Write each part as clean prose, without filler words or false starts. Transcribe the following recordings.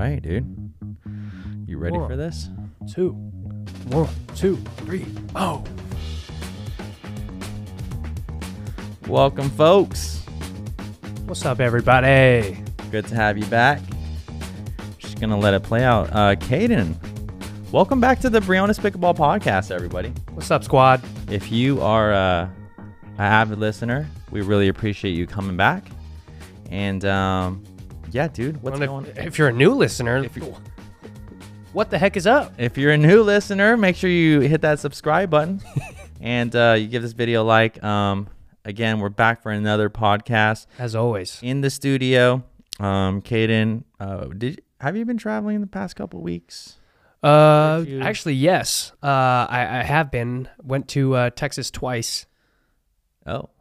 right, dude. You ready for this? 2, 1, 2, 3. Oh. Welcome, folks. What's up, everybody? Good to have you back. Just gonna let it play out. Caden, welcome back to the Briones Pickleball podcast, everybody. What's up, squad? If you are an avid listener, we really appreciate you coming back. And yeah, dude, what's going on? If you're a new listener, what the heck is up? If you're a new listener, make sure you hit that subscribe button and you give this video a like. Again, we're back for another podcast. As always. In the studio. Caden, have you been traveling the past couple of weeks? Actually, yes. I have been. Went to Texas twice. Oh,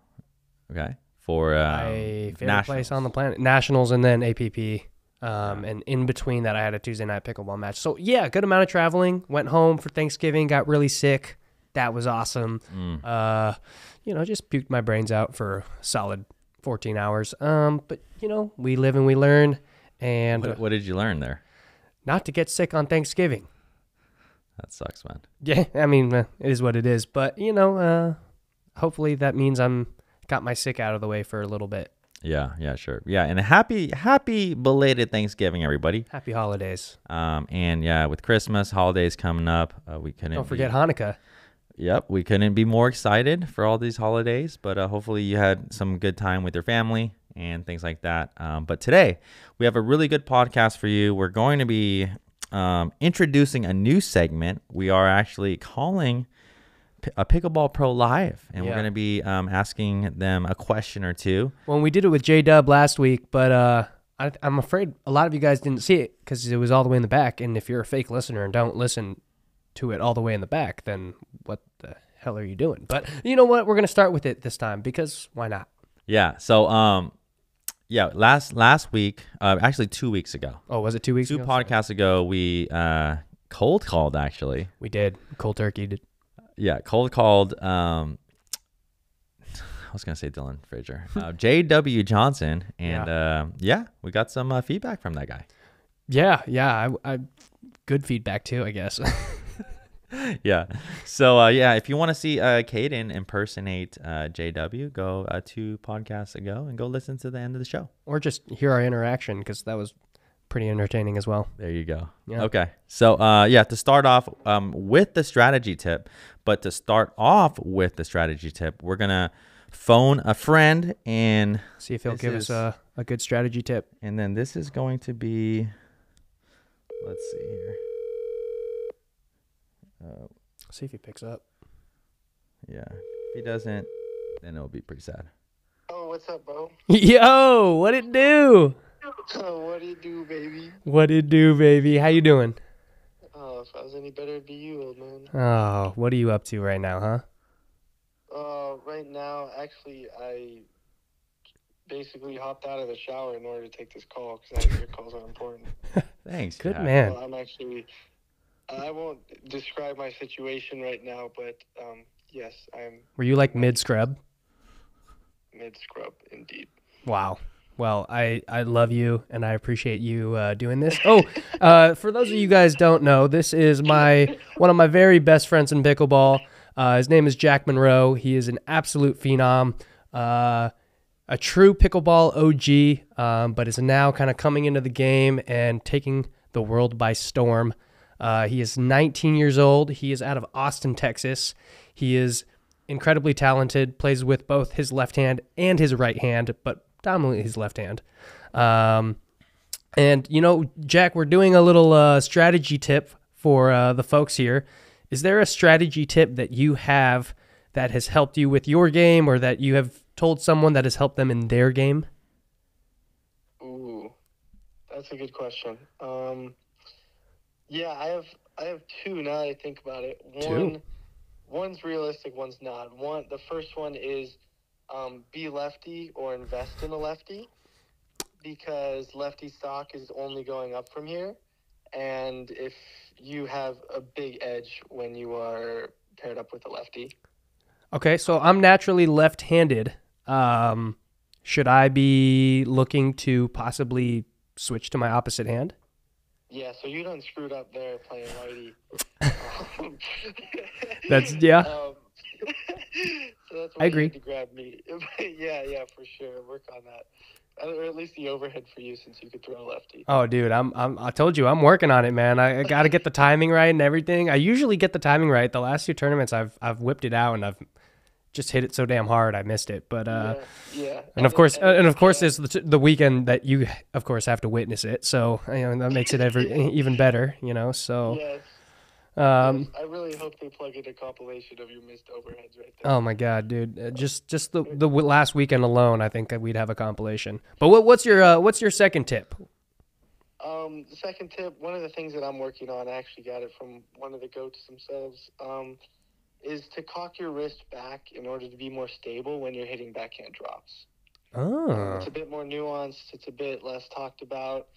okay. For my favorite place on the planet. Nationals and then APP. And in between that, I had a Tuesday night pickleball match. So, yeah, good amount of traveling. Went home for Thanksgiving, got really sick. That was awesome. Just puked my brains out for a solid 14 hours. But, we live and we learn. And what did you learn there? Not to get sick on Thanksgiving. That sucks, man. Yeah, I mean, it is what it is. But, hopefully that means I'm got my sick out of the way for a little bit. Yeah, sure. Yeah, and a happy belated Thanksgiving, everybody. Happy holidays. And yeah, with Christmas, holidays coming up, we couldn't. Don't forget Hanukkah. Yep, we couldn't be more excited for all these holidays, but hopefully you had some good time with your family and things like that. But today, we have a really good podcast for you. We're going to be introducing a new segment. We are actually calling a Pickleball Pro Live, and we're going to be asking them a question or two. Well, we did it with J-Dub last week, but I'm afraid a lot of you guys didn't see it because it was all the way in the back, and if you're a fake listener and don't listen to it all the way in the back, then what the hell are you doing? But you know what? We're going to start with it this time because why not? Yeah, so last week, actually 2 weeks ago. Oh, was it 2 weeks ago? Two podcasts ago, we cold called, actually. We did. Cold turkey did. Yeah, cold called, I was going to say Dylan Frazier, J.W. Johnson, and we got some feedback from that guy. Yeah, I good feedback too, I guess. Yeah, so if you want to see Caden impersonate J.W., go 2 podcasts ago and go listen to the end of the show. Or just hear our interaction because that was pretty entertaining as well. There you go. Yeah. Okay. So, to start off with the strategy tip, we're going to phone a friend and see if he'll give us a good strategy tip. And then this is going to be, let's see here. See if he picks up. Yeah. If he doesn't, then it'll be pretty sad. Oh, what's up, bro? Yo, what it do? What it do, baby? What it do, baby? How you doing? Oh, if I was any better, it'd be you, old man. Oh, what are you up to right now, huh? Right now, actually, I basically hopped out of the shower in order to take this call because I know your calls are important. Thanks. Good Jack. man. Well, I won't describe my situation right now, but yes, I'm. Were you like mid-scrub? Mid-scrub, indeed. Wow. Well, I love you, and I appreciate you doing this. Oh, for those of you guys don't know, this is one of my very best friends in pickleball. His name is Jack Monroe. He is an absolute phenom, a true pickleball OG, but is now kind of coming into the game and taking the world by storm. He is 19 years old. He is out of Austin, Texas. He is incredibly talented, plays with both his left hand and his right hand, but dominantly his left hand. And, Jack, we're doing a little strategy tip for the folks here. Is there a strategy tip that you have that has helped you with your game or that you have told someone that has helped them in their game? Ooh, that's a good question. Yeah, I have 2 now that I think about it. One's realistic, one's not. The first one is be lefty or invest in a lefty because lefty stock is only going up from here. And if you have a big edge when you are paired up with a lefty. Okay, so I'm naturally left-handed. Should I be looking to possibly switch to my opposite hand? Yeah, so you done screwed up there playing righty. That's yeah. So that's I why agree. you had to grab me. yeah, for sure. Work on that. Or at least the overhead for you, since you could throw lefty. Oh, dude, I told you I'm working on it, man. I got to get the timing right and everything. I usually get the timing right. The last 2 tournaments, I've whipped it out and I've just hit it so damn hard I missed it. But yeah. and of course, it's the weekend that you of course have to witness it. So that makes it even better. So. Yes. Yes, I really hope they plug in a compilation of your missed overheads right there. Oh my god, dude! Just the last weekend alone, I think that we'd have a compilation. But what's your second tip? The second tip, one of the things that I'm working on, I actually got it from one of the goats themselves, is to cock your wrist back in order to be more stable when you're hitting backhand drops. Oh. It's a bit more nuanced. It's a bit less talked about.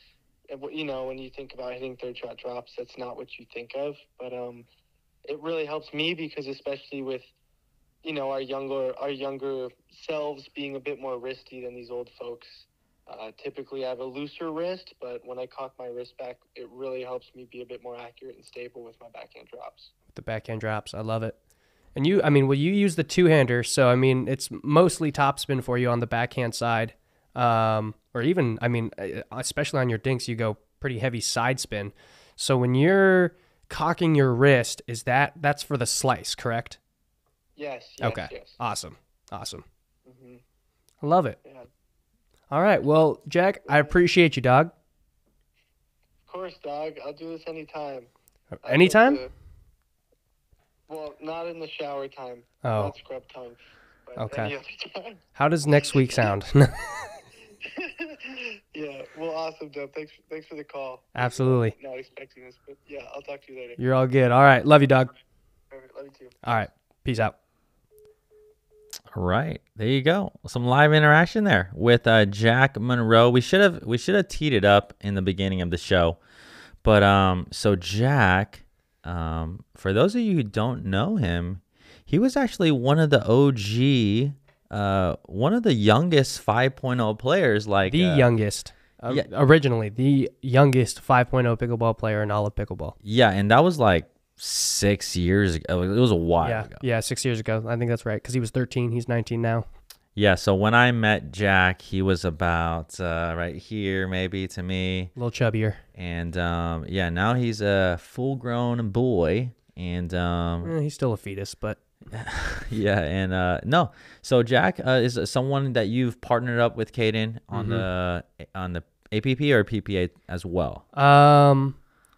When you think about hitting third shot drops, that's not what you think of. But it really helps me because, especially with, our younger selves being a bit more wristy than these old folks. Typically, I have a looser wrist, but when I cock my wrist back, it really helps me be a bit more accurate and stable with my backhand drops. The backhand drops, I love it. And you use the two-hander, so it's mostly topspin for you on the backhand side. Or even, especially on your dinks, you go pretty heavy side spin. So when you're cocking your wrist, that's for the slice, correct? Yes. Okay. Yes. Awesome. Mm-hmm. I love it. Yeah. All right. Well, Jack, I appreciate you, dog. Of course, dog. I'll do this anytime. Anytime? Well, not in the shower time. Oh. Not scrub time. But okay. Any other time. How does next week sound? Yeah. Well, awesome, Dub. Thanks for the call. Absolutely. Not expecting this, but yeah, I'll talk to you later. You're all good. All right. Love you, dog. Perfect. Love you too. All right. Peace out. All right, there you go. Some live interaction there with Jack Monroe. We should have teed it up in the beginning of the show, but so Jack, for those of you who don't know him, he was actually one of the OG, one of the youngest 5.0 players. Like youngest, originally the youngest 5.0 pickleball player in all of pickleball. Yeah, and that was like 6 years ago. It was a while ago. Yeah, 6 years ago. I think that's right, because he was 13. He's 19 now. Yeah, so when I met Jack, he was about right here, maybe, to me. A little chubbier. And now he's a full-grown boy. And he's still a fetus, but yeah, and no. So Jack is someone that you've partnered up with Caden on the APP or PPA as well.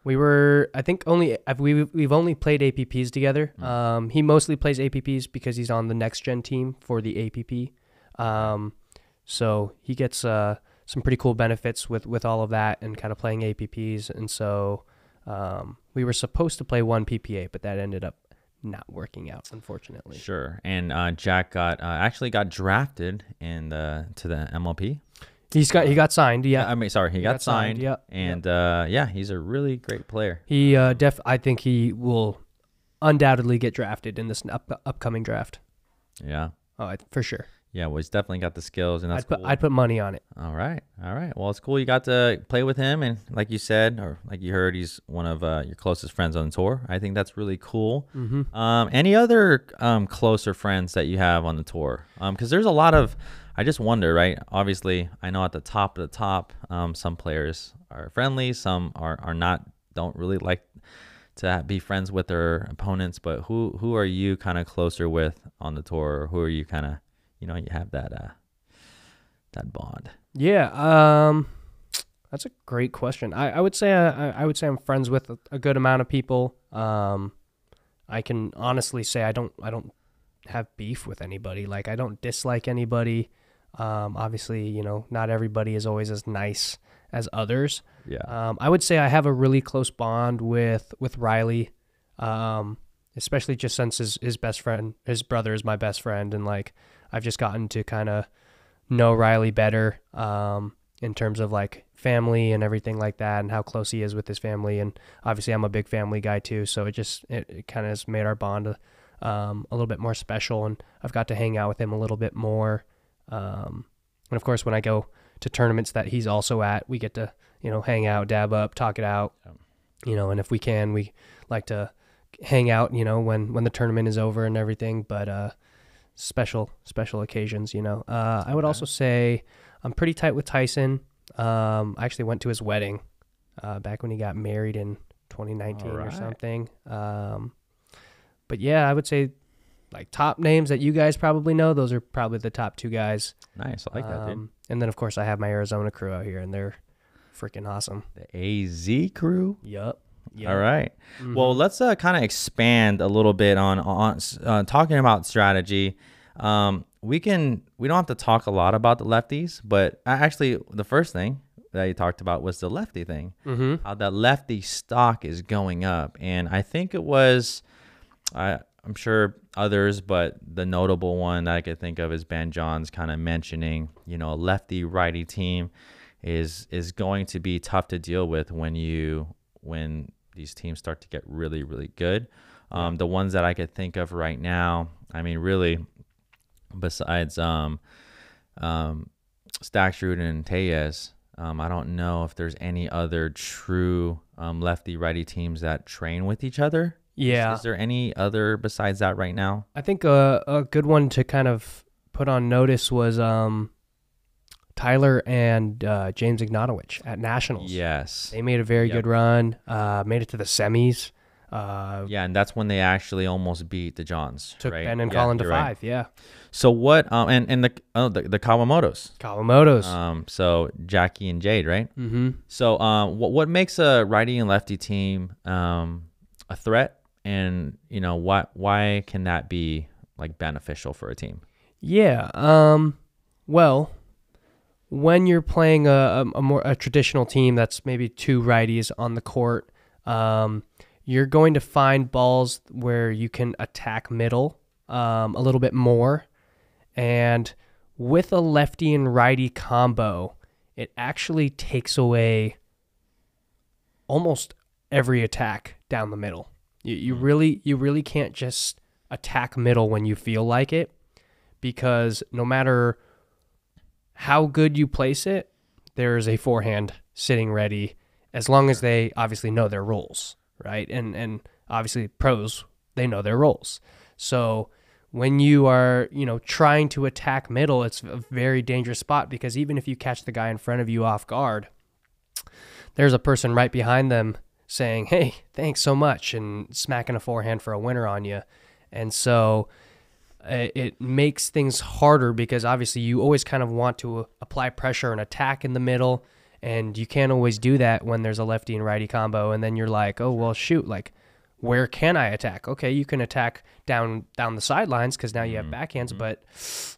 We were, I think, we've only played APPs together. He mostly plays APPs because he's on the next gen team for the APP. So he gets some pretty cool benefits with all of that and kind of playing APPs. And so we were supposed to play one PPA, but that ended up not working out, unfortunately. Sure. And Jack actually got drafted to the MLP. He got signed. Yeah. He got signed. Yeah. And he's a really great player. I think he will undoubtedly get drafted in this upcoming draft. Yeah. Oh, for sure. Yeah, well, he's definitely got the skills, and that's cool. I'd put money on it. All right. Well, it's cool you got to play with him, and like you said, or like you heard, he's one of your closest friends on the tour. I think that's really cool. Mm-hmm. Any other closer friends that you have on the tour? Because there's a lot of, I just wonder, right? Obviously, I know at the top of the top, some players are friendly, some are not, don't really like to be friends with their opponents, but who are you kind of closer with on the tour, or who are you kind of, you have that bond? Yeah, that's a great question. I would say I'm friends with a good amount of people. I can honestly say I don't have beef with anybody. Like, I don't dislike anybody. Obviously, not everybody is always as nice as others. Yeah. I would say I have a really close bond with Riley, especially just since his best friend, his brother is my best friend, and like I've just gotten to kind of know Riley better in terms of like family and everything like that, and how close he is with his family. And obviously I'm a big family guy too, so it kind of has made our bond a little bit more special, and I've got to hang out with him a little bit more. And of course, when I go to tournaments that he's also at. We get to, hang out, dab up, talk it out, and if we can, we like to hang out, when the tournament is over and everything, but special occasions, I would also say I'm pretty tight with Tyson. I actually went to his wedding back when he got married in 2019 or something. But yeah, I would say like top names that you guys probably know, those are probably the top 2 guys. Nice. I like that, dude. And then, of course, I have my Arizona crew out here, and they're freaking awesome. The AZ crew? Yep. All right. Mm-hmm. Well, let's kind of expand a little bit on talking about strategy. We don't have to talk a lot about the lefties, but actually the first thing that you talked about was the lefty thing, how that lefty stock is going up. And I think it was, I'm sure others, but the notable one that I could think of is Ben Johns kind of mentioning, a lefty-righty team is going to be tough to deal with when these teams start to get really, really good. The ones that I could think of right now, I mean, really, besides Stacksrud and Tellez, I don't know if there's any other true lefty-righty teams that train with each other. Yeah. Is there any other besides that right now? I think a good one to kind of put on notice was Tyler and James Ignatowicz at Nationals. Yes. They made a very good run, made it to the semis. Yeah, and that's when they actually almost beat the Johns. Took right? Ben and Colin to 5, right. Yeah. So what, and the Kawamotos. Kawamotos. So Jackie and Jade, right? Mm-hmm. So what makes a righty and lefty team a threat? And, why can that be, like, beneficial for a team? Yeah. Well, when you're playing a traditional team that's maybe 2 righties on the court, you're going to find balls where you can attack middle a little bit more. And with a lefty and righty combo, it actually takes away almost every attack down the middle. You really can't just attack middle when you feel like it, because no matter how good you place it, there's a forehand sitting ready, as long as they obviously know their roles, right? And obviously pros, they know their roles. So when you are, trying to attack middle, it's a very dangerous spot, because even if you catch the guy in front of you off guard, there's a person right behind them saying, hey, thanks so much, and smacking a forehand for a winner on you. And so it makes things harder, because obviously you always kind of want to apply pressure and attack in the middle, and you can't always do that when there's a lefty and righty combo. And then you're like, oh, well, shoot, like, where can I attack? Okay, you can attack down the sidelines because now you have backhands, but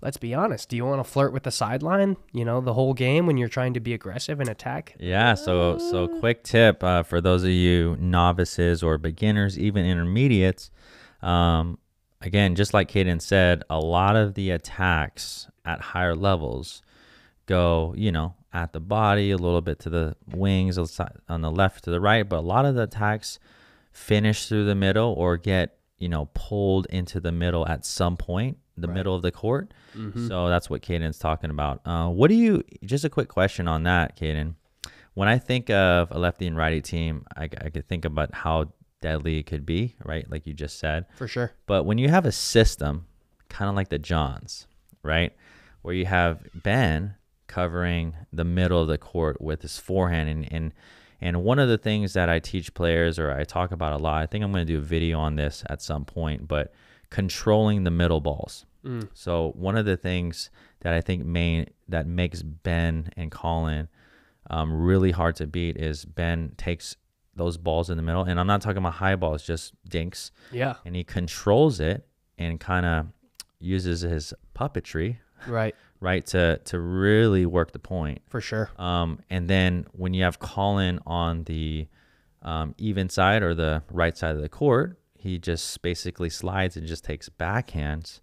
let's be honest. Do you want to flirt with the sideline, the whole game when you're trying to be aggressive and attack? Yeah, so quick tip for those of you novices or beginners, even intermediates. Again, just like Caden said, a lot of the attacks at higher levels go, at the body, a little bit to the wings on the left to the right, but a lot of the attacks finish through the middle or get, pulled into the middle at some point, the middle of the court. Mm-hmm. So that's what Caden's talking about. Just a quick question on that, Caden. When I think of a lefty and righty team, I could think about how deadly it could be, right? Like you just said. For sure. But when you have a system, kind of like the Johns, right? Where you have Ben covering the middle of the court with his forehand, and one of the things that I teach players, or I talk about a lot, I think I'm going to do a video on this at some point, but controlling the middle balls. So one of the things that I think that makes Ben and Colin really hard to beat is Ben takes those balls in the middle, and I'm not talking about high balls, just dinks. Yeah. And he controls it and kind of uses his puppetry. Right, to really work the point. For sure. And then when you have Colin on the even side or the right side of the court, he just basically slides and just takes backhands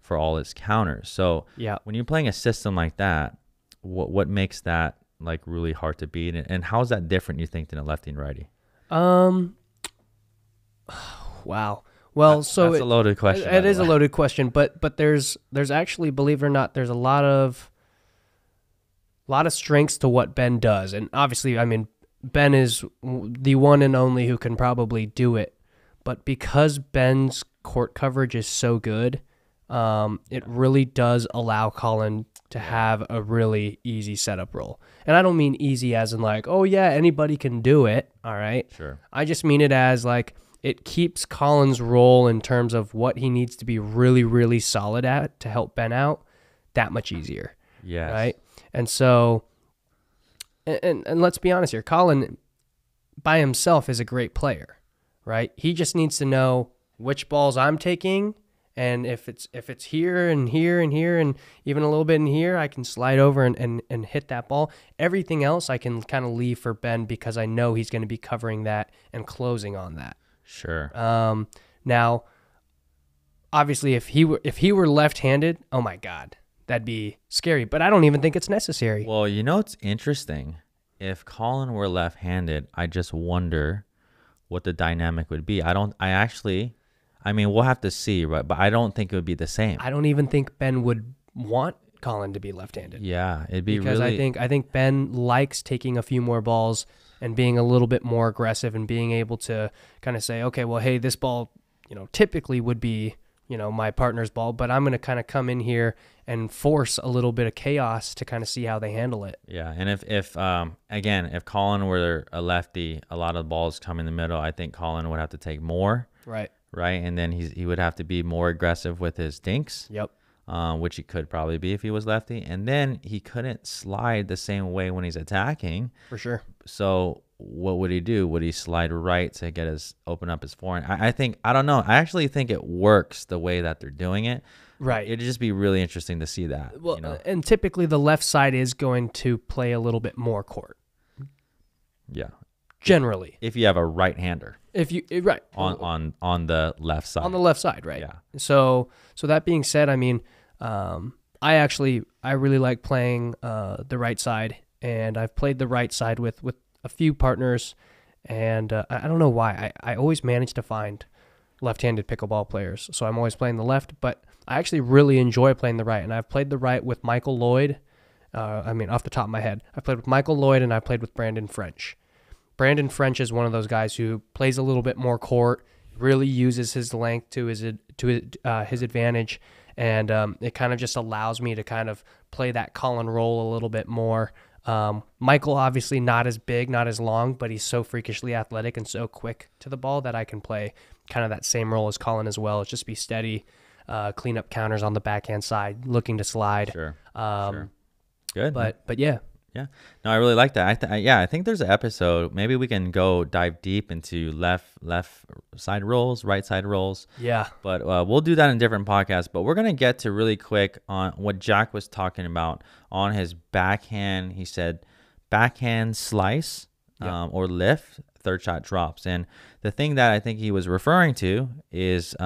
for all his counters. So when you're playing a system like that, what makes that like really hard to beat? And how is that different, you think, than a lefty and righty? Wow. Well, that's a loaded question. It is a loaded question, but there's actually, believe it or not, there's a lot of lot of strengths to what Ben does. And obviously, I mean, Ben is the one and only who can probably do it. But because Ben's court coverage is so good, it really does allow Colin to have a really easy setup roll. And I don't mean easy as in like, oh yeah, anybody can do it. All right. Sure. I just mean it as like it keeps Colin's roll in terms of what he needs to be really, really solid at to help Ben out that much easier. Yes. Right. And so, and let's be honest here, Colin by himself is a great player, right? He just needs to know which balls I'm taking. And if it's here and here and here and even a little bit in here, I can slide over and hit that ball. Everything else I can kind of leave for Ben because I know he's going to be covering that and closing on that. Sure. Now, obviously, if he were left-handed, oh my God, that'd be scary. But I don't even think it's necessary. Well, you know, it's interesting. If Colin were left-handed, I just wonder what the dynamic would be. I mean, we'll have to see, right? But I don't think it would be the same. I don't even think Ben would want Colin to be left-handed. Yeah, it'd be because really... I think Ben likes taking a few more balls and being a little bit more aggressive and being able to kind of say, okay, well, hey, this ball, typically would be, my partner's ball, but I'm going to kind of come in here and force a little bit of chaos to kind of see how they handle it. Yeah, and if Colin were a lefty, a lot of balls come in the middle. I think Colin would have to take more. Right. Right, and then he would have to be more aggressive with his dinks. Yep. Which he could probably be if he was lefty. And then he couldn't slide the same way when he's attacking. For sure. So what would he do? Would he slide right to open up his forehand? I don't know. I actually think it works the way that they're doing it. Right. It'd just be really interesting to see that. Well, and typically the left side is going to play a little bit more court. Yeah. Generally. If you have a right-hander. Right. On the left side. On the left side, right. Yeah. So that being said, I mean, I really like playing the right side, and I've played the right side with a few partners, and I don't know why. I always manage to find left-handed pickleball players, so I'm always playing the left, but I actually really enjoy playing the right, and I've played the right with Michael Lloyd. Off the top of my head, I've played with Michael Lloyd, and I've played with Brandon French. Brandon French is one of those guys who plays a little bit more court, really uses his length to his advantage, and it kind of just allows me to kind of play that Colin roll a little bit more. Michael, obviously not as big, not as long, but he's so freakishly athletic and so quick to the ball that I can play kind of that same role as Colin as well. It's just be steady, clean up counters on the backhand side, looking to slide. Sure. Sure. Good. But yeah. Yeah. No, I really like that. I think there's an episode. Maybe we can go dive deep into left side rolls, right side rolls. Yeah. But we'll do that in different podcasts. But we're going to get to really quick on what Jack was talking about on his backhand. He said backhand slice or lift, third shot drops. And the thing that I think he was referring to is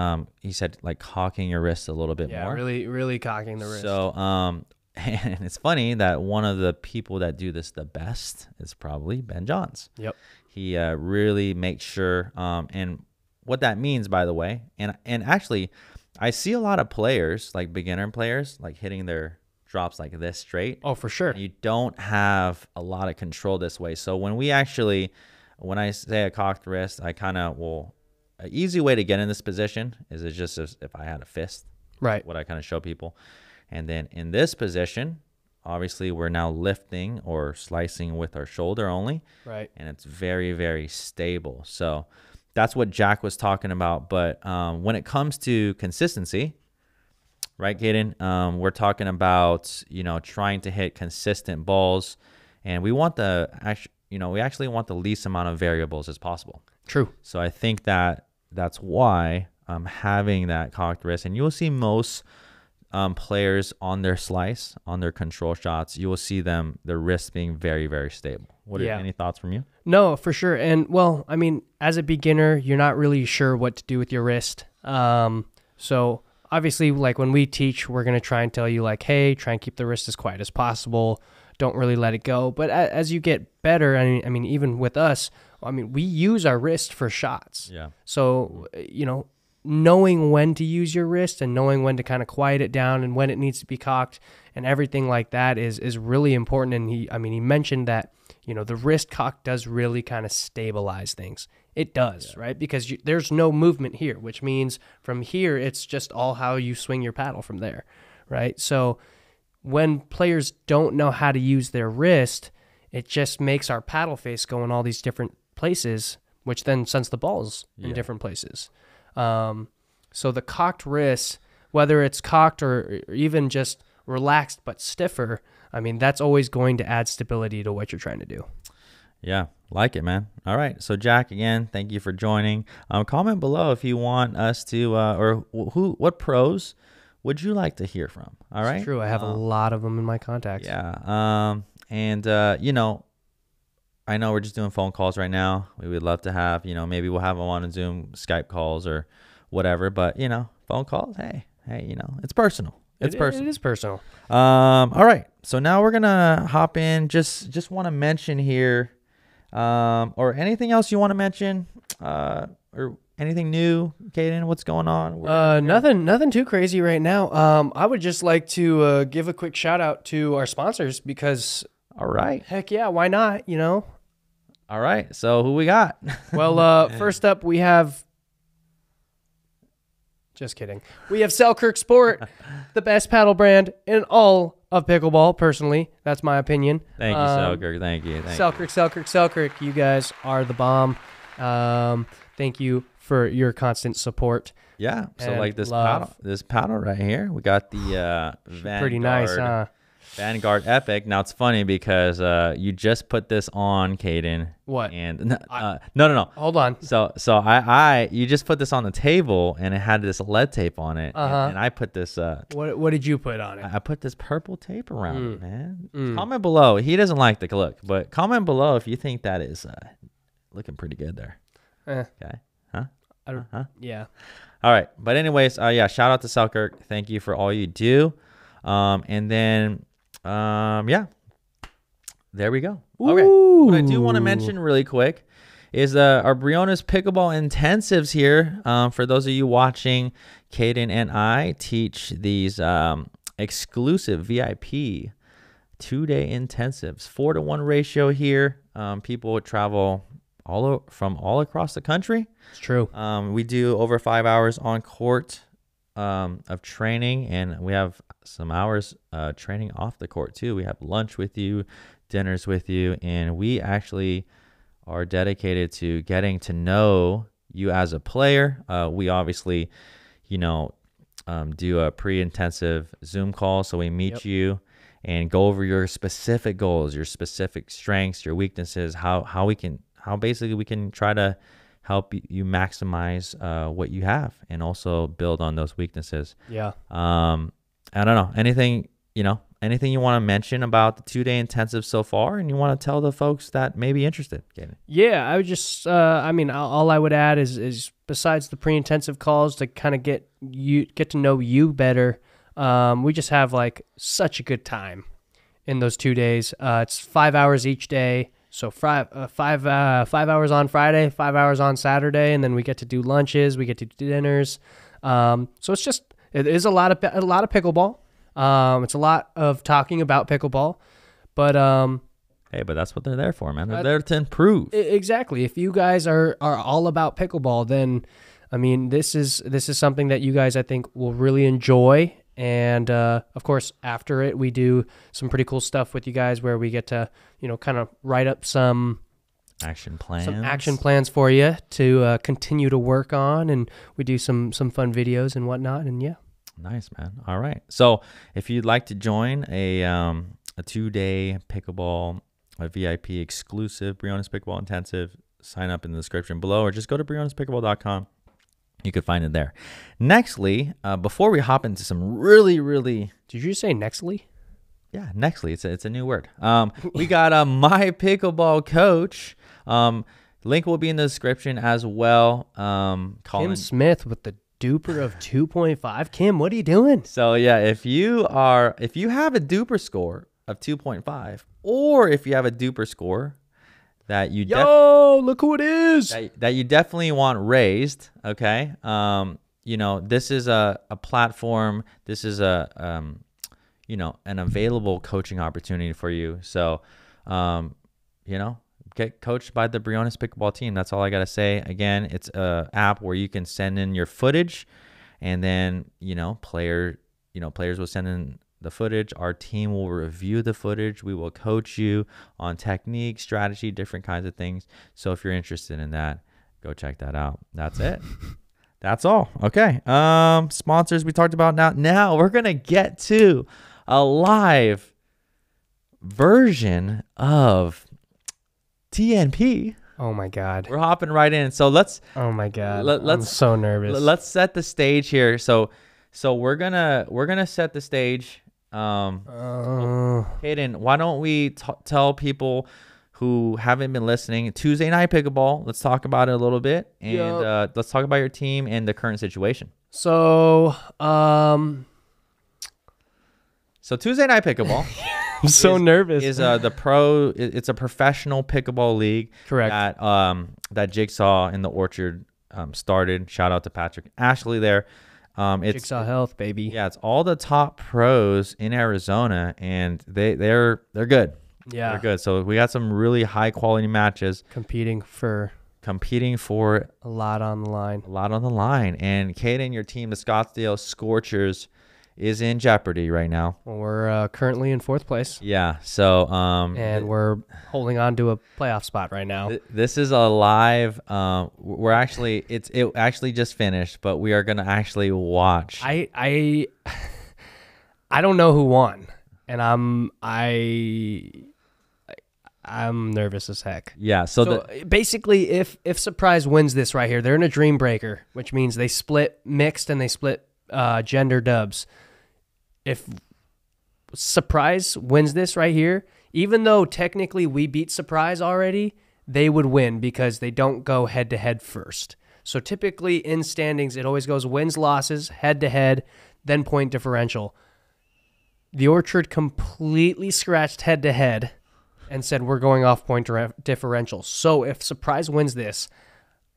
he said like cocking your wrist a little bit more. Yeah, really, really cocking the wrist. So, and it's funny that one of the people that do this the best is probably Ben Johns. Yep. He really makes sure, and what that means, by the way, and actually, I see a lot of players, like beginner players, like hitting their drops like this straight. Oh, for sure. You don't have a lot of control this way. So when I say a cocked wrist, I kind of an easy way to get in this position is it's just if I had a fist. Right. What I kind of show people. And then in this position, obviously we're now lifting or slicing with our shoulder only. Right. And it's very, very stable. So that's what Jack was talking about. But when it comes to consistency, right, Caden, we're talking about, trying to hit consistent balls. And we want we actually want the least amount of variables as possible. True. So I think that's why I'm having that cocked wrist. And you'll see most players on their slice, on their control shots, you will see their wrists being very, very stable. Any thoughts from you? No, for sure. And well, I mean, as a beginner, you're not really sure what to do with your wrist. So obviously, like when we teach, we're going to try and tell you like, hey, try and keep the wrist as quiet as possible. Don't really let it go. But as you get better, I mean, even with us, we use our wrist for shots. Yeah. So, knowing when to use your wrist and knowing when to kind of quiet it down and when it needs to be cocked and everything like that is really important. And he mentioned that, the wrist cock does really kind of stabilize things. It does, right? Because there's no movement here, which means from here, it's just all how you swing your paddle from there, right? So when players don't know how to use their wrist, it just makes our paddle face go in all these different places, which then sends the balls in different places. So the cocked wrist, whether it's cocked or even just relaxed but stiffer, that's always going to add stability to what you're trying to do. Yeah, like it, man. All right. So, Jack, again, thank you for joining. Comment below if you want us to, what pros would you like to hear from? All right. It's true. I have a lot of them in my contacts. Yeah. I know we're just doing phone calls right now. We would love to have, maybe we'll have them on Zoom, Skype calls or whatever. But, phone calls, hey, it's personal. It's personal. It is personal. All right. So now we're going to hop in. Just want to mention here, or anything else you want to mention, or anything new, Caden, what's going on? Nothing too crazy right now. I would just like to give a quick shout out to our sponsors because, all right, heck yeah, why not? All right. So who we got? Well, first up we have. Just kidding. We have Selkirk Sport, the best paddle brand in all of pickleball. Personally, that's my opinion. Thank you, Selkirk. Thank you. Selkirk. You guys are the bomb. Thank you for your constant support. Yeah. So like this paddle right here, we got the Vanguard. Pretty nice, huh? Vanguard Epic. Now it's funny because you just put this on, Caden. What? And no. Hold on. So you just put this on the table and it had this lead tape on it, and I put this. What did you put on it? I put this purple tape around it, man. Comment below. He doesn't like the look, but comment below if you think that is looking pretty good there. Okay. Huh? Yeah. All right. But anyways, shout out to Selkirk. Thank you for all you do. And then. There we go. Okay. What I do want to mention really quick is our Briones Pickleball Intensives here. For those of you watching, Caden and I teach these exclusive VIP 2-day intensives, 4-to-1 ratio here. People would travel from all across the country. It's true. We do over 5 hours on court of training, and we have some hours training off the court too. We have lunch with you, dinners with you, and we actually are dedicated to getting to know you as a player. We obviously, do a pre-intensive Zoom call, so we meet you and go over your specific goals, your specific strengths, your weaknesses, how we can try to help you maximize what you have and also build on those weaknesses. Yeah. I don't know, anything you want to mention about the 2-day intensive so far, and you want to tell the folks that may be interested? Kaden? Yeah, I would just, all I would add is besides the pre-intensive calls to kind of get to know you better, we just have like such a good time in those 2 days. It's 5 hours each day. So 5 hours on Friday, 5 hours on Saturday, and then we get to do lunches, we get to do dinners. So it is a lot of pickleball. It's a lot of talking about pickleball, but hey, but that's what they're there for, man. They're there to improve. Exactly. If you guys are all about pickleball, then this is something that you guys I think will really enjoy. And of course, after it, we do some pretty cool stuff with you guys where we get to, kind of write up some action plans for you to continue to work on. And we do some fun videos and whatnot. And yeah. Nice, man. All right. So if you'd like to join a 2-day pickleball, a VIP exclusive Briones Pickleball Intensive, sign up in the description below or just go to brioneспickleball.com. You could find it there. Nextly, before we hop into some really, really... Did you say Nextly? Yeah, Nextly. It's a new word. We got My Pickleball Coach. Link will be in the description as well. Colin. Kim Smith with the duper of 2.5. Kim, what are you doing? So yeah, if you have a duper score of 2.5, or if you have a duper score that you look who it is that you definitely want raised, okay, this is a platform. This is an available coaching opportunity for you. So, get coached by the Briones pickleball team. That's all I got to say. Again, it's a app where you can send in your footage, and then, players will send in the footage. Our team will review the footage. We will coach you on technique, strategy, different kinds of things. So if you're interested in that, go check that out. That's it. That's all. Okay. Sponsors we talked about. Now we're going to get to a live version of TNP. Oh my God. We're hopping right in. So let's. Oh my God. I'm so nervous. Let's set the stage here. So we're gonna set the stage. Caden, why don't we tell people who haven't been listening, Tuesday night pickleball. Let's talk about it a little bit, and let's talk about your team and the current situation. So Tuesday night pickleball. I'm so nervous. It's a professional pickleball league. Correct. That Jigsaw in the Orchard started. Shout out to Patrick Ashley there. It's Jigsaw Health, baby. Yeah, it's all the top pros in Arizona, and they're good. Yeah, they're good. So we got some really high quality matches. Competing for a lot on the line. And Caden, your team, the Scottsdale Scorchers, is in Jeopardy right now. Well, we're currently in 4th place. Yeah. So and we're holding on to a playoff spot right now. This is a live. We're actually it actually just finished, but we are gonna actually watch. I don't know who won, and I'm nervous as heck. Yeah. So basically, if Surprise wins this right here, they're in a dream breaker, which means they split mixed and they split gender dubs. If Surprise wins this right here, even though technically we beat Surprise already, they would win because they don't go head-to-head first. So typically in standings, it always goes wins, losses, head-to-head, then point differential. The Orchard completely scratched head-to-head and said we're going off point differential. So if Surprise wins this,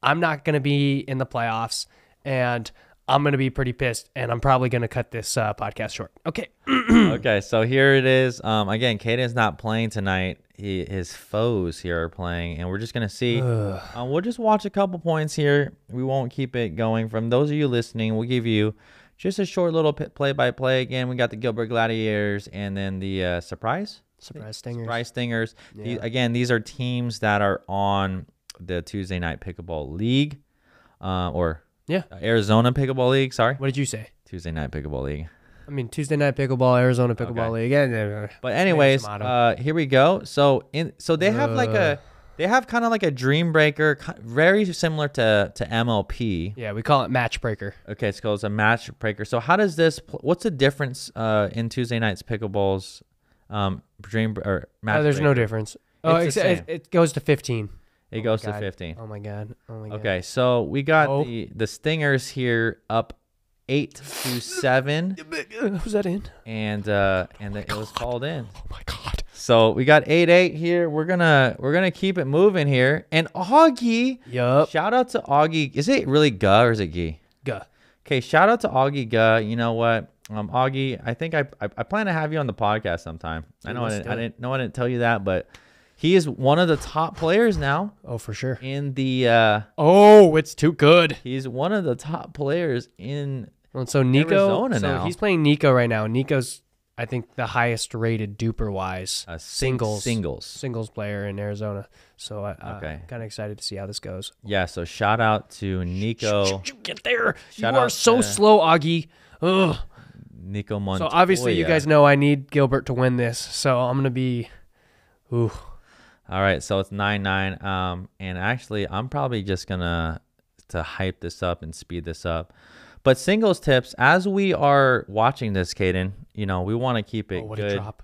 I'm not going to be in the playoffs, and I'm going to be pretty pissed, and I'm probably going to cut this podcast short. Okay. Okay, so here it is. Again, Caden's not playing tonight. His foes here are playing, and we're just going to see. We'll just watch a couple points here. We won't keep it going. From those of you listening, we'll give you just a short little play-by-play. Again, we got the Gilbert Gladiators and then the Surprise Stingers. Yeah. These are teams that are on the Tuesday Night Pickleball League Arizona Pickleball League. Sorry. What did you say? Tuesday Night Pickleball League. I mean, Tuesday Night Pickleball, Arizona Pickleball League. Yeah. But anyways, here we go. So they have kind of like a dream breaker, very similar to MLP. Yeah, we call it match breaker. Okay, so it's a match breaker. So how does this? What's the difference in Tuesday Night's Pickleball's dream or match? There's breaker? no difference. It goes to 15. It goes to 15. Oh my god. Okay, so we got the Stingers here up 8-7. Who's that in? And it was called in. Oh my god. So we got 8-8 here. We're gonna keep it moving here. And Augie. Yup. Shout out to Augie. Is it really Guh or is it Gee? Guh. Okay, shout out to Augie Guh. You know what? Augie, I think I plan to have you on the podcast sometime. I didn't tell you that, but he is one of the top players now. Oh, for sure. In the it's too good. He's one of the top players in Nico. Arizona now. He's playing Nico right now. Nico's, I think, the highest rated duper wise singles player in Arizona. So I'm kind of excited to see how this goes. Yeah. So shout out to Nico. Get there. You are so slow, Augie. Ugh. Nico Montoya. So obviously you guys know I need Gilbert to win this. So I'm gonna be. Ooh. All right, so it's 9-9, and actually, I'm probably just gonna hype this up and speed this up. But singles tips, as we are watching this, Caden, we want to keep it what good. A drop.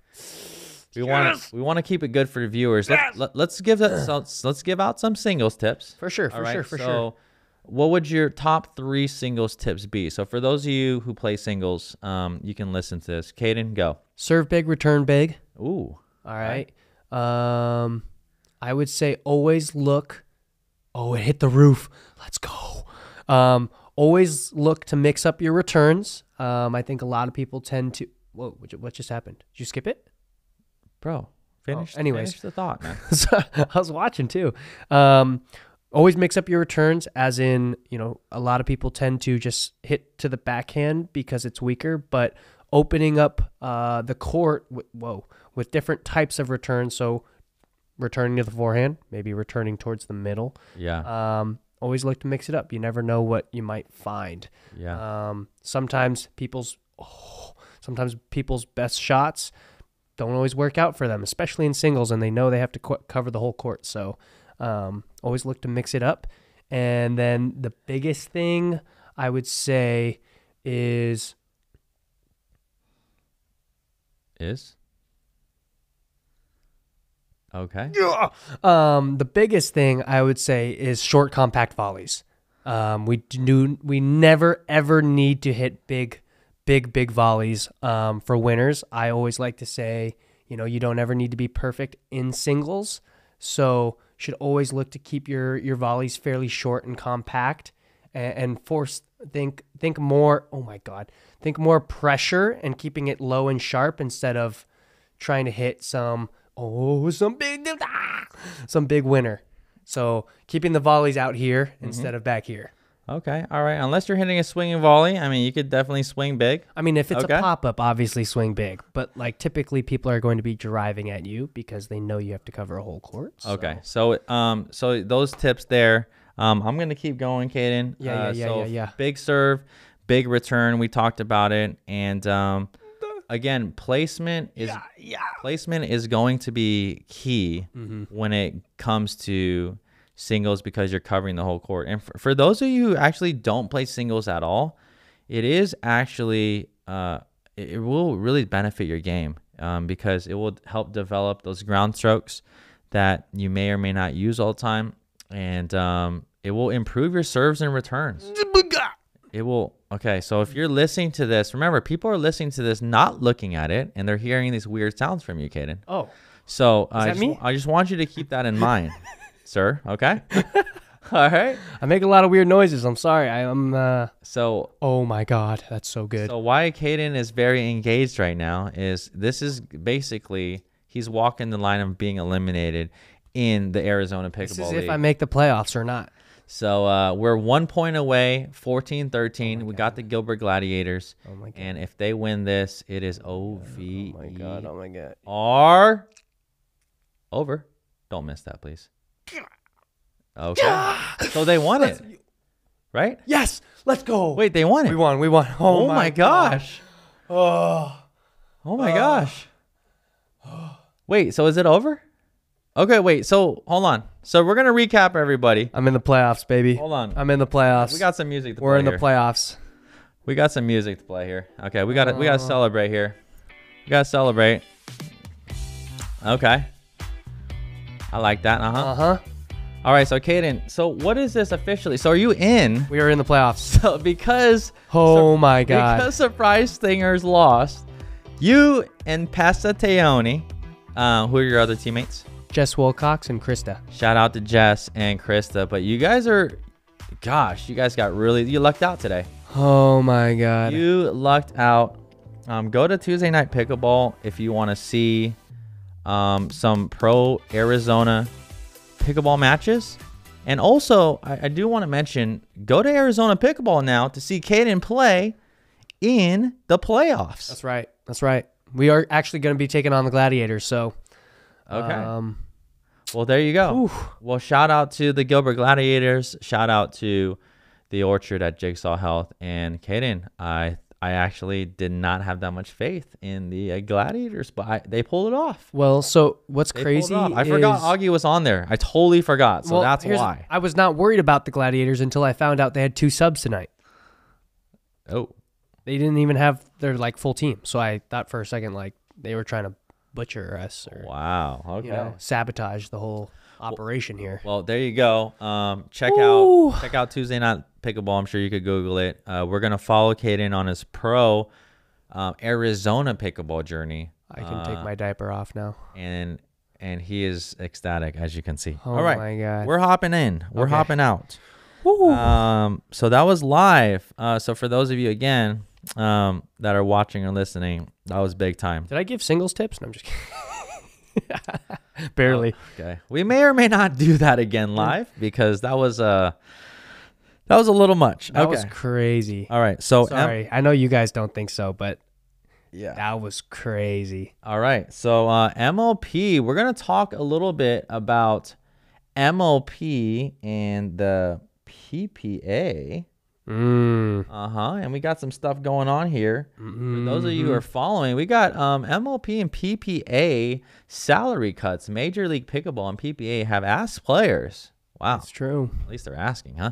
We want to keep it good for the viewers. Let's give out some singles tips for sure. So, what would your top 3 singles tips be? So, for those of you who play singles, you can listen to this. Caden, go. Serve big, return big. Ooh. All right. I would say always look. Oh, it hit the roof. Let's go. Always look to mix up your returns. I think a lot of people tend to. Whoa! What just happened? Did you skip it, bro? Finish the thought, man. So, I was watching too. Always mix up your returns, as in, a lot of people tend to just hit to the backhand because it's weaker, but opening up the court with different types of returns. So returning to the forehand, maybe returning towards the middle. Yeah. Always look to mix it up. You never know what you might find. Yeah. Sometimes people's best shots don't always work out for them, especially in singles, and they know they have to cover the whole court. So always look to mix it up. And then the biggest thing I would say is okay. The biggest thing I would say is short, compact volleys. We never ever need to hit big volleys for winners. I always like to say, you don't ever need to be perfect in singles, so should always look to keep your volleys fairly short and compact, and think more. Oh my God, think more pressure and keeping it low and sharp instead of trying to hit some big winner. So keeping the volleys out here instead of back here. Okay. All right. Unless you're hitting a swinging volley, I mean, you could definitely swing big. I mean, if it's a pop-up, obviously swing big. But, typically people are going to be driving at you because they know you have to cover a whole court. So. Okay. So those tips there, I'm going to keep going, Caden. Yeah. Big serve, big return. We talked about it. And, again, placement is going to be key when it comes to singles because you're covering the whole court. And for those of you who actually don't play singles at all, it is actually it will really benefit your game because it will help develop those ground strokes that you may or may not use all the time, and it will improve your serves and returns. It will. Okay, so if you're listening to this, remember, people are listening to this not looking at it, and they're hearing these weird sounds from you, Caden. Oh. So I just want you to keep that in mind, sir. Okay? All right? I make a lot of weird noises. I'm sorry. So. Oh, my God. That's so good. So why Caden is very engaged right now is this is basically he's walking the line of being eliminated in the Arizona Pickleball This is League. if I make the playoffs or not. So we're 1 point away, 14-13. We got the Gilbert Gladiators. Oh my God. And if they win this, it is OVE. Oh my God. Oh my God. R over. Don't miss that, please. Okay. So they won it. Right? Yes. Let's go. Wait, they won it. We won. Oh my gosh. Oh my gosh. Wait, so is it over? Okay, wait. So hold on. So we're gonna recap everybody. I'm in the playoffs, baby. Hold on. I'm in the playoffs. We got some music to play. We're in the playoffs. We got some music to play here. Okay, we gotta celebrate here. We gotta celebrate. Okay. I like that. Uh-huh. All right, so Caden, so what is this officially? So are you in? We are in the playoffs. So because my God. Because Surprise Stingers lost, you and Passateoni, who are your other teammates? Jess Wilcox and Krista. Shout out to Jess and Krista. But you guys you lucked out today. Oh my God. You lucked out. Go to Tuesday Night Pickleball if you want to see some pro Arizona pickleball matches. And also, I do want to mention, go to Arizona Pickleball now to see Caden play in the playoffs. That's right. We are actually going to be taking on the Gladiators, so... Okay. Well, there you go. Oof. Well, shout out to the Gilbert Gladiators. Shout out to the Orchard at Jigsaw Health. And Caden, I actually did not have that much faith in the Gladiators, but they pulled it off. Well, so what's crazy is... I forgot Augie was on there. I totally forgot, so that's why. I was not worried about the Gladiators until I found out they had 2 subs tonight. Oh. They didn't even have their, full team, so I thought for a second, they were trying to butcher us or okay, sabotage the whole operation here. Well, there you go. Check out Tuesday Night Pickleball. I'm sure you could Google it. We're gonna follow Caden on his pro Arizona pickleball journey. I can take my diaper off now, and he is ecstatic, as you can see. Oh all right, my God, we're hopping in. We're hopping out. So that was live. So for those of you again that are watching or listening, that was big time. Did I give singles tips? No, I'm just kidding. Barely. Okay. We may or may not do that again live because that was a little much. That was crazy. All right. So sorry. I know you guys don't think so, but yeah, that was crazy. All right. So MLP, we're going to talk a little bit about MLP and the PPA. And we got some stuff going on here. For those of you who are following, we got MLP and PPA salary cuts. Major League Pickleball and PPA have asked players. Wow, that's true. At least they're asking, huh?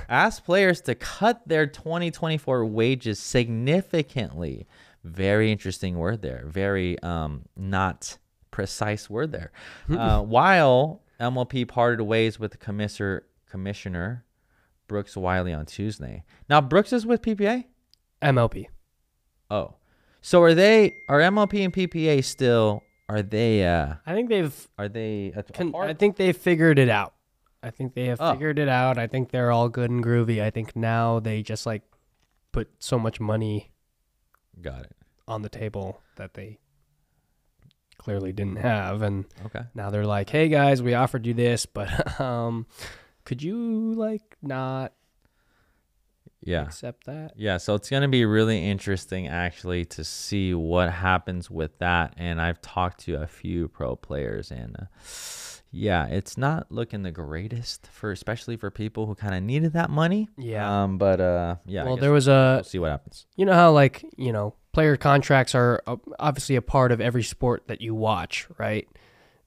Asked players to cut their 2024 wages significantly. Very interesting word there. Very not precise word there. While MLP parted ways with the commissioner Brooks Wiley on Tuesday. Now Brooks is with PPA? MLP. Oh. So are MLP and PPA still I think they've figured it out. I think they have figured it out. I think they're all good and groovy. I think now they just like put so much money on the table that they clearly didn't have, and now they're like, hey guys, we offered you this, but could you like not accept that? Yeah, so it's going to be really interesting actually to see what happens with that. And I've talked to a few pro players, and it's not looking the greatest especially for people who kind of needed that money. Well, we'll see what happens. You know how player contracts are obviously a part of every sport that you watch, right?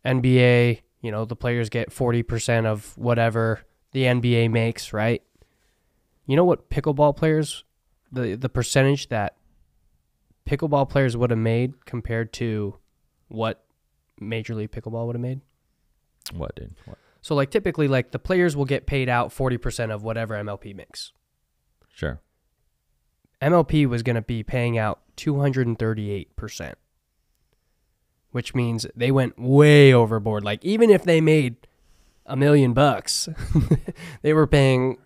NBA, the players get 40% of whatever the NBA makes, right? You know what pickleball players, the percentage that pickleball players would have made compared to what Major League Pickleball would have made? What, dude? What? So, typically, the players will get paid out 40% of whatever MLP makes. Sure. MLP was going to be paying out 238%, which means they went way overboard. Even if they made $1 million, they were paying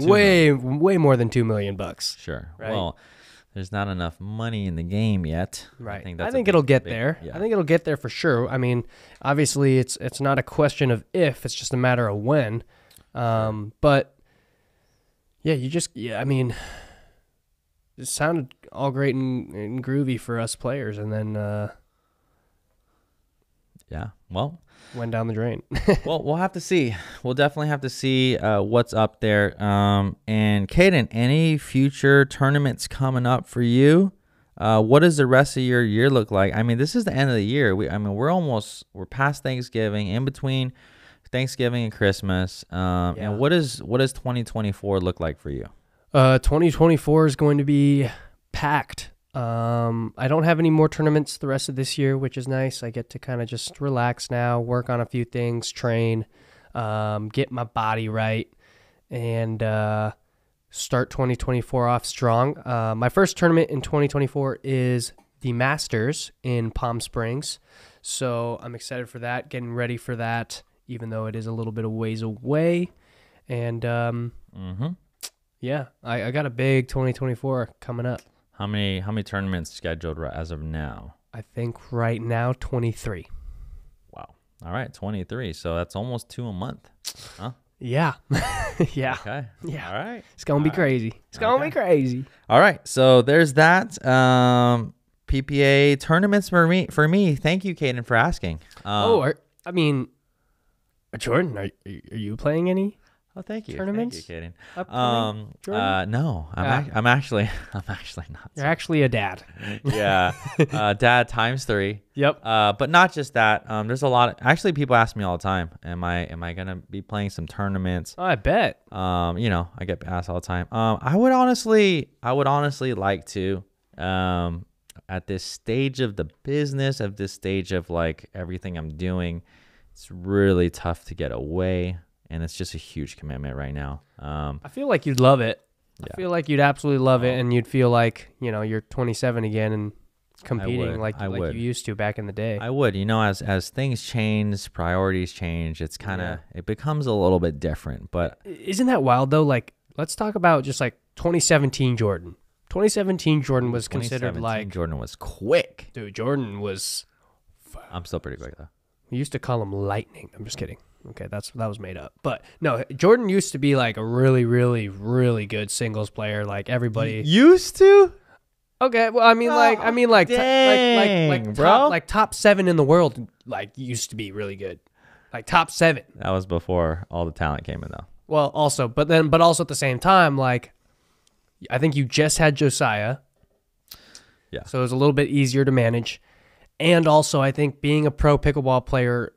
way more than $2 million. Sure. Right? Well, there's not enough money in the game yet. Right. I think it'll get there. Yeah. I think it'll get there for sure. I mean, obviously, it's not a question of if; it's just a matter of when. But yeah, it sounded all great and groovy for us players, and then went down the drain. Well, we'll have to see. We'll definitely have to see what's up there. And Caden, any future tournaments coming up for you? What does the rest of your year look like? I mean, this is the end of the year. We're past Thanksgiving, in between Thanksgiving and Christmas. And what does 2024 look like for you? 2024 is going to be packed. I don't have any more tournaments the rest of this year, which is nice. I get to kind of just relax now, work on a few things, train, get my body right, and start 2024 off strong. My first tournament in 2024 is the Masters in Palm Springs, so I'm excited for that, getting ready for that, even though it is a little bit of ways away. And I got a big 2024 coming up. How many tournaments scheduled as of now? I think right now 23. Wow. All right, 23. So that's almost 2 a month, huh? Yeah. Yeah. Okay. Yeah. All right. It's gonna be crazy. It's gonna be crazy. All right. So there's that. PPA tournaments for me. Thank you, Caden, for asking. Jordan, are you playing any? Oh, thank you. Tournaments? Thank you, Caden. No, I'm actually not. You're actually a dad. Yeah, dad times 3. Yep. But not just that. There's a lot. Actually, people ask me all the time, am I gonna be playing some tournaments? Oh, I bet. I get asked all the time. I would honestly like to. At this stage of the business, of this stage of everything I'm doing, it's really tough to get away. And it's just a huge commitment right now. I feel like you'd love it. Yeah. I feel like you'd absolutely love it, and you'd feel like you're 27 again, and competing like I would. you used to back in the day. I would. As things change, priorities change. It's kind of it becomes a little bit different. But isn't that wild though? Like, let's talk about just like 2017 Jordan. 2017 Jordan was considered like Jordan was quick. Dude, Jordan was. I'm still pretty quick though. We used to call him lightning. I'm just kidding. Okay, that was made up. But no, Jordan used to be like a really, really, really good singles player. Like everybody used to. Okay, well, I mean, like bro. Like top 7 in the world. Like used to be really good. Like top 7. That was before all the talent came in, though. Well, also, but also at the same time, like I think you just had Josiah. Yeah. So it was a little bit easier to manage, and also I think being a pro pickleball player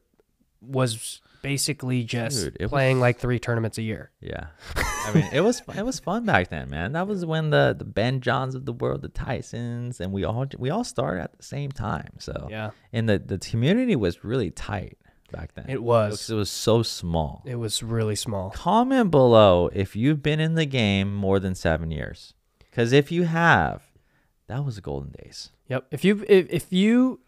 was basically just playing like 3 tournaments a year. Yeah. I mean, it was fun back then, man. That was when the Ben Johns of the world, the Tysons, and we all started at the same time. So yeah. And the community was really tight back then. It was. It was so small. It was really small. Comment below if you've been in the game more than 7 years. Because if you have, that was the golden days. Yep. If you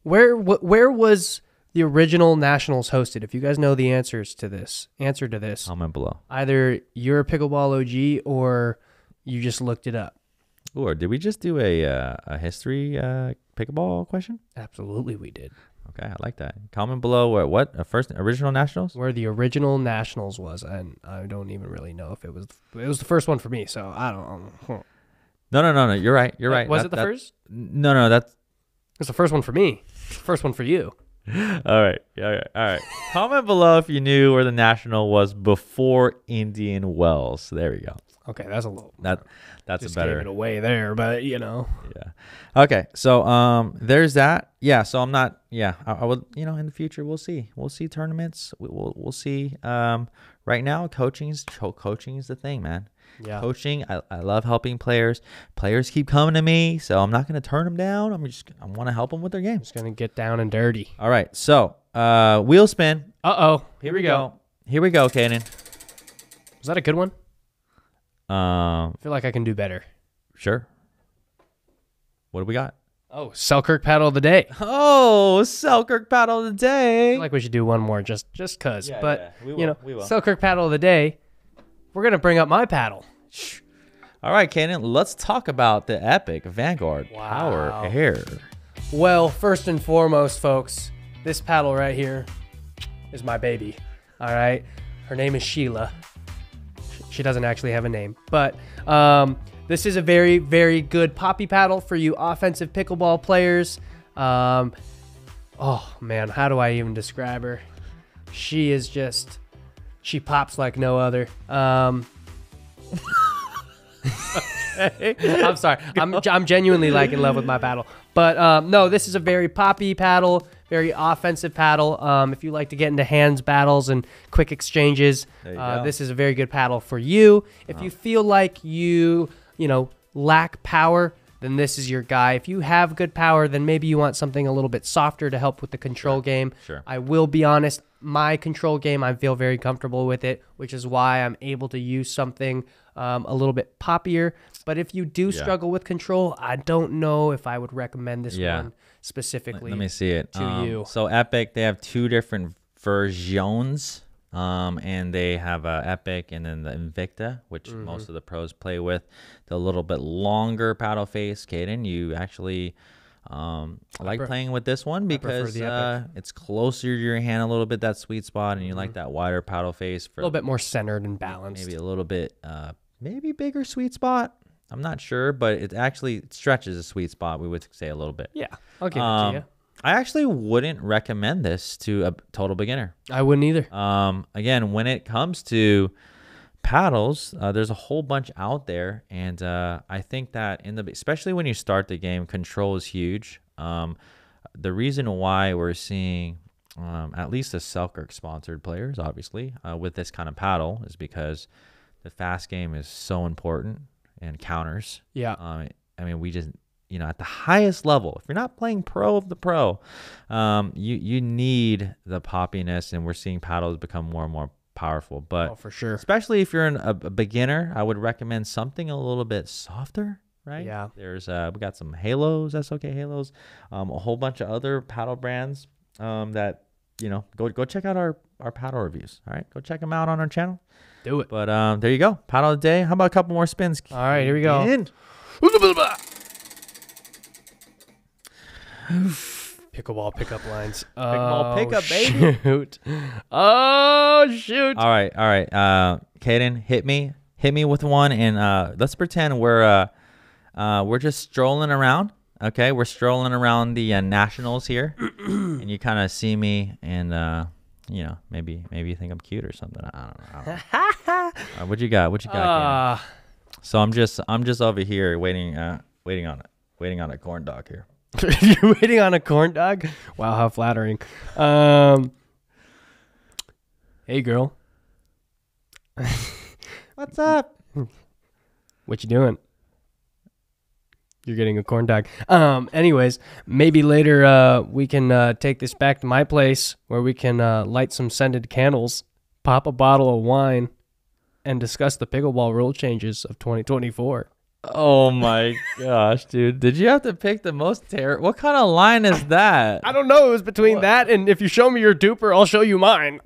where was the original nationals hosted? If you guys know the answer to this, comment below. Either you're a pickleball OG or you just looked it up. Or did we just do a history pickleball question? Absolutely, we did. Okay, I like that. Comment below what first original nationals? Where the original nationals was, and I don't even really know if it was the first one for me. So I don't. No. You're right. You're right. Was it the first? No. That's it's the first one for me. First one for you. All right. Yeah. All right. Comment below if you knew where the national was before Indian Wells. There we go. Okay, that's a little. That's just a better. Gave it away there, but you know. Yeah. Okay. So there's that. Yeah. So I'm not. Yeah. I would. In the future we'll see. We'll see tournaments. We'll see. Right now coaching is the thing, man. Yeah. Coaching. I love helping players. Players keep coming to me, so I'm not going to turn them down. I want to help them with their game. Just gonna get down and dirty. All right. So wheel spin. Here we go. Here we go, Caden. Was that a good one? I feel like I can do better. Sure. What do we got? Oh, Selkirk paddle of the day. Oh, Selkirk paddle of the day. I feel like we should do one more just cause. Yeah, but we will. Selkirk paddle of the day. We're gonna bring up my paddle. All right, Caden. Let's talk about the epic Vanguard Power Air. Well, first and foremost, folks, this paddle right here is my baby. All right, her name is Sheila. She doesn't actually have a name, but this is a very, very good poppy paddle for you offensive pickleball players. Oh man, how do I even describe her? She pops like no other. I'm sorry. I'm genuinely like in love with my paddle. But no, this is a very poppy paddle, very offensive paddle. If you like to get into hands battles and quick exchanges, this is a very good paddle for you. If you feel like you lack power, then this is your guy. If you have good power, then maybe you want something a little bit softer to help with the control game. Sure. I will be honest, my control game, I feel very comfortable with it, which is why I'm able to use something a little bit poppier. But if you do struggle with control, I don't know if I would recommend this one specifically. Let me see it to you. So Epic, they have 2 different versions. And they have Epic and then the Invicta, which most of the pros play with. The little bit longer paddle face. Caden, you actually like playing with this one because it's closer to your hand a little bit, that sweet spot, and you like that wider paddle face. For a little bit more centered and balanced. Maybe a little bit, maybe bigger sweet spot. I'm not sure, but it actually stretches a sweet spot, we would say a little bit. Yeah, I'll give it to you. I actually wouldn't recommend this to a total beginner. I wouldn't either. Again, when it comes to paddles, there's a whole bunch out there, and I think that especially when you start the game, control is huge. The reason why we're seeing at least the Selkirk sponsored players, obviously, with this kind of paddle is because the fast game is so important and counters. Yeah. I mean, we just, at the highest level, if you're not playing pro of the pro, you need the poppiness, and we're seeing paddles become more and more powerful. But for sure, especially if you're a beginner, I would recommend something a little bit softer. right? Yeah. There's we got some Halos, SOK Halos, a whole bunch of other paddle brands that go check out our paddle reviews. All right, go check them out on our channel. Do it. But there you go, paddle of the day. How about a couple more spins? All right, here we go. Pickleball pickup lines. Pickleball pickup, baby. Shoot. Oh, shoot. All right. Caden, hit me with one, and let's pretend we're just strolling around. Okay, we're strolling around the Nationals here, and you kind of see me, and maybe you think I'm cute or something. I don't know. What you got? Caden? So I'm just over here waiting on a corn dog here. You're waiting on a corn dog? Wow, how flattering. Hey, girl. What's up? What you doing? You're getting a corn dog. Anyways, maybe later we can take this back to my place where we can light some scented candles, pop a bottle of wine, and discuss the pickleball rule changes of 2024. Oh my gosh, dude. Did you have to pick the most terrible? What kind of line is that? I don't know. It was between that and if you show me your duper, I'll show you mine.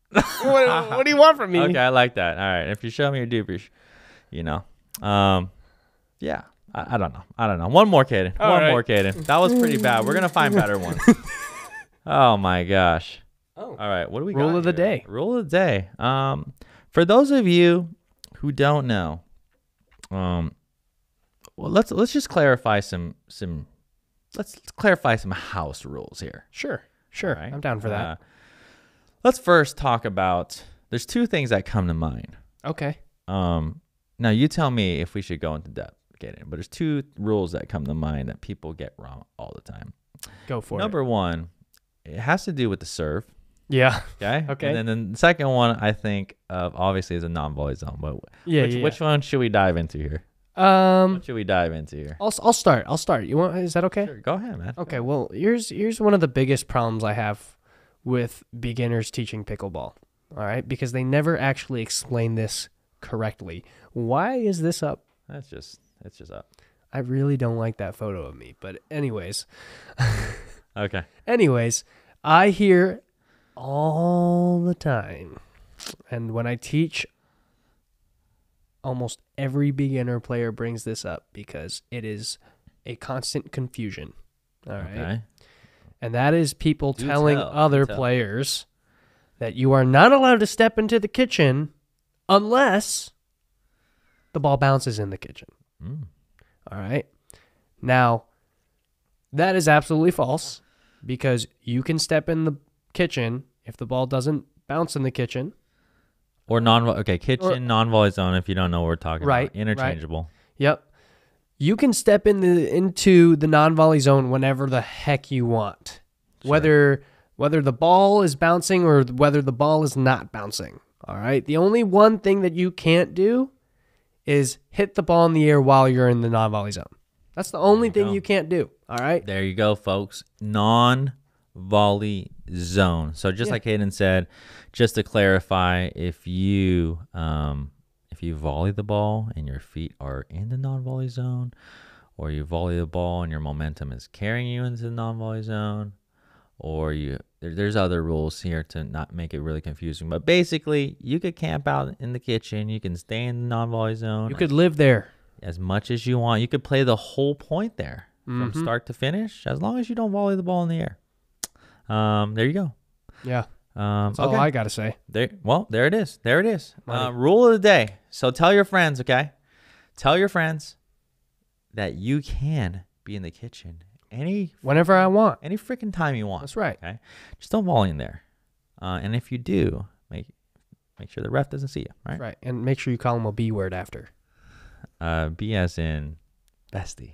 What do you want from me? Okay, I like that. All right. If you show me your dupers, yeah. I don't know. One more, Caden. More, Caden. That was pretty bad. We're going to find better ones. Oh my gosh. Oh. All right. What do we got? Rule of the day. Rule of the day. For those of you who don't know, well, let's just clarify some house rules here. Sure. Right? I'm down for that. Let's first talk about. There's two things that come to mind. Okay. Now you tell me if we should go into depth, Caden. But there's two rules that come to mind that people get wrong all the time. Go for it. Number one, it has to do with the serve. Yeah. Okay. Okay. And then the second one, I think, obviously, is a non-volley zone. But which one should we dive into here? What should we dive into here? I'll start. You want? Is that okay? Sure, go ahead, man. Okay. Well, here's one of the biggest problems I have with beginners teaching pickleball. All right, because they never actually explain this correctly. Why is this up? It's just up. I really don't like that photo of me. But anyways. Okay. Anyways, I hear all the time, and when I teach, almost every beginner player brings this up because it is a constant confusion. All right. Okay. And that is people telling other players that you are not allowed to step into the kitchen unless the ball bounces in the kitchen. All right. Now, that is absolutely false because you can step in the kitchen if the ball doesn't bounce in the kitchen. Or kitchen, non-volley zone, if you don't know what we're talking about. Interchangeable. Right. Yep. You can step into the non-volley zone whenever the heck you want. Sure. Whether the ball is bouncing or whether the ball is not bouncing. All right? The only one thing that you can't do is hit the ball in the air while you're in the non-volley zone. That's the only thing you can't do. All right? There you go, folks. Non-volley zone. So just like Caden said, just to clarify, if you volley the ball and your feet are in the non-volley zone, or you volley the ball and your momentum is carrying you into the non-volley zone, or there's other rules here to not make it really confusing. But basically, you could camp out in the kitchen. You can stay in the non-volley zone. You could live there as much as you want. You could play the whole point there from start to finish, as long as you don't volley the ball in the air. There you go. Yeah. That's all I got to say. There it is. Rule of the day. So tell your friends, okay? Tell your friends that you can be in the kitchen whenever I want. Any freaking time you want. That's right. Okay? Just don't volley in there. And if you do, make sure the ref doesn't see you. Right? Right. And make sure you call him a B word after. B as in bestie.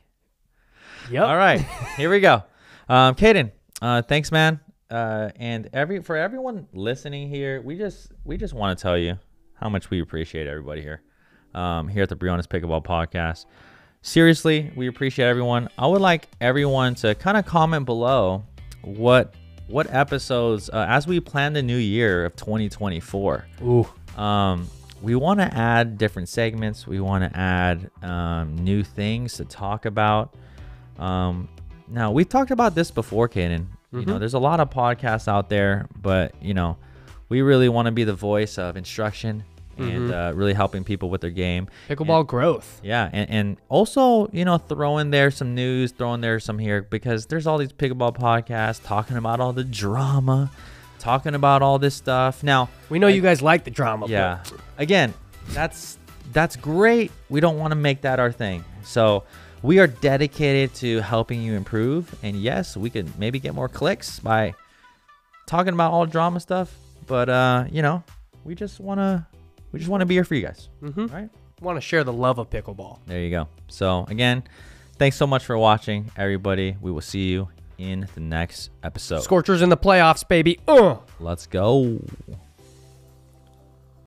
Yep. All right. Here we go. Caden, thanks, man. And for everyone listening here, we just want to tell you how much we appreciate everybody here at the Briones Pickleball Podcast. Seriously, we appreciate everyone. I would like everyone to kind of comment below what episodes as we plan the new year of 2024. Ooh. we want to add different segments. We want to add new things to talk about. Now, we've talked about this before, Caden. You know, there's a lot of podcasts out there, but, you know, we really want to be the voice of instruction and really helping people with their game. Pickleball growth. Yeah, and also, you know, throw in there some news, throw in there some here, because there's all these pickleball podcasts talking about all the drama, talking about all this stuff. Now, we know you guys like the drama. Yeah. Again, that's great. We don't want to make that our thing. So we are dedicated to helping you improve. And yes, we could maybe get more clicks by talking about all drama stuff. But you know, we just wanna be here for you guys. All right. Want to share the love of pickleball. There you go. So again, thanks so much for watching, everybody. We will see you in the next episode. Scorchers in the playoffs, baby. Let's go.